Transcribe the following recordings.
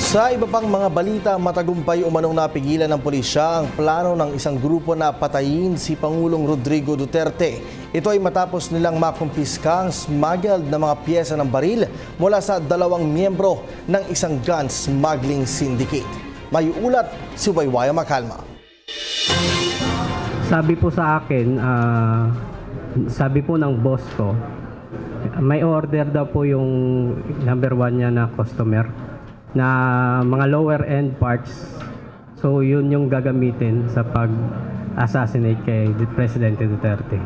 Sa iba pang mga balita, matagumpay umanong napigilan ng pulisya ang plano ng isang grupo na patayin si Pangulong Rodrigo Duterte. Ito ay matapos nilang makumpiska ang smuggled na mga piyesa ng baril mula sa 2 miyembro ng isang gun smuggling syndicate. May ulat si Waywaya Makalma. Sabi po sa akin, sabi po ng boss ko, may order daw po yung number 1 niya na customer na mga lower end parts. So yun yung gagamitin sa pag-assassinate kay Presidente Duterte.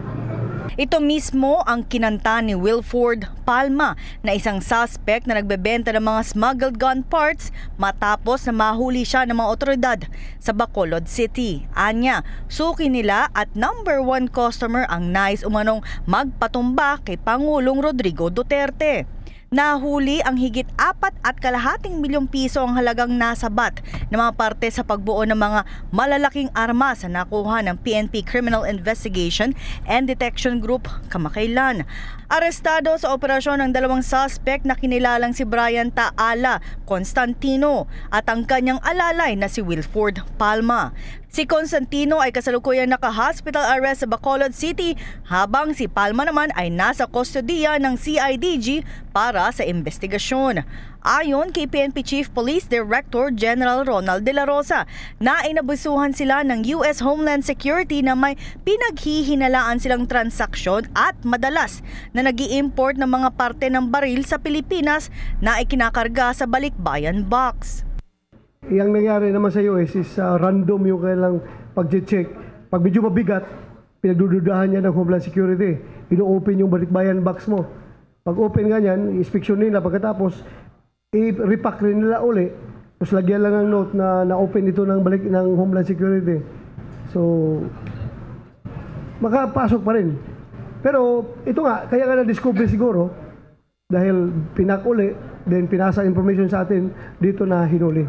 Ito mismo ang kinanta ni Wilford Palma na isang suspect na nagbebenta ng mga smuggled gun parts matapos na mahuli siya ng mga otoridad sa Bacolod City. Anya, suki nila at number 1 customer ang nais umanong magpatumba kay Pangulong Rodrigo Duterte. Nahuli ang higit 4.2 milyong piso ang halagang nasabat na mga parte sa pagbuo ng mga malalaking armas na nakuha ng PNP Criminal Investigation and Detection Group kamakailan. Arestado sa operasyon ng 2 suspect na kinilalang si Brian Taala Constantino at ang kanyang alalay na si Wilford Palma. Si Constantino ay kasalukuyang naka-hospital arrest sa Bacolod City habang si Palma naman ay nasa kustodiya ng CIDG para sa investigasyon. Ayon kay PNP Chief Police Director General Ronald De La Rosa, na inabusuhan sila ng US Homeland Security na may pinaghihinalaan silang transaksyon at madalas na nag-i-import ng mga parte ng baril sa Pilipinas na ikinakarga sa balikbayan box. Yang nangyari naman sa US is random yung kailang pag-check. Pag medyo mabigat, pinagdududahan niya ng Homeland Security. Ino-open yung balikbayan box mo. Pag open ganyan, inspection nila pagkatapos, i-repack rin nila uli. Tapos lagyan lang ng note na na-open ito ng Homeland Security. So, makapasok pa rin. Pero ito nga, kaya nga na-discover siguro dahil pinak uli, then pinasa information sa atin, dito na hinuli.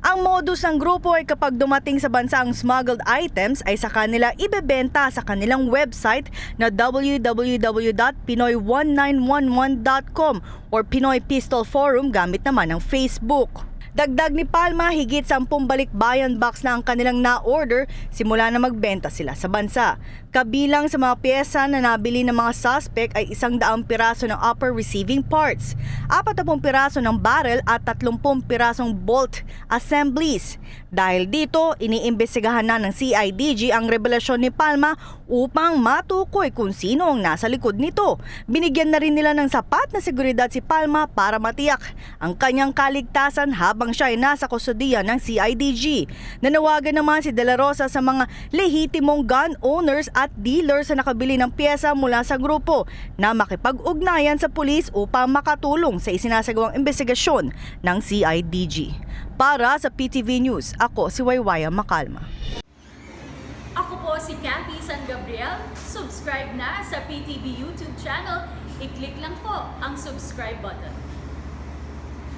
Ang modus ng grupo ay kapag dumating sa bansa ang smuggled items ay sa kanila ibebenta sa kanilang website na www.pinoy1911.com or Pinoy Pistol Forum gamit naman ang Facebook. Dagdag ni Palma, higit 10 balikbayan box na ang kanilang na-order simula na magbenta sila sa bansa. Kabilang sa mga pyesa na nabili ng mga suspect ay 100 piraso ng upper receiving parts, 40 piraso ng barrel at 30 pirasong bolt assemblies. Dahil dito, iniimbestigahan na ng CIDG ang revelasyon ni Palma upang matukoy kung sino ang nasa likod nito. Binigyan na rin nila ng sapat na seguridad si Palma para matiyak ang kanyang kaligtasan habang siya ay nasa kustodiya ng CIDG. Nanawagan naman si De La Rosa sa mga lehitimong gun owners at dealers na nakabili ng pyesa mula sa grupo na makipag-ugnayan sa pulis upang makatulong sa isinasagawang investigasyon ng CIDG. Para sa PTV News, ako si Waywaya Makalma. Ako po si Cathy San Gabriel. Subscribe na sa PTV YouTube channel. I-click lang po ang subscribe button.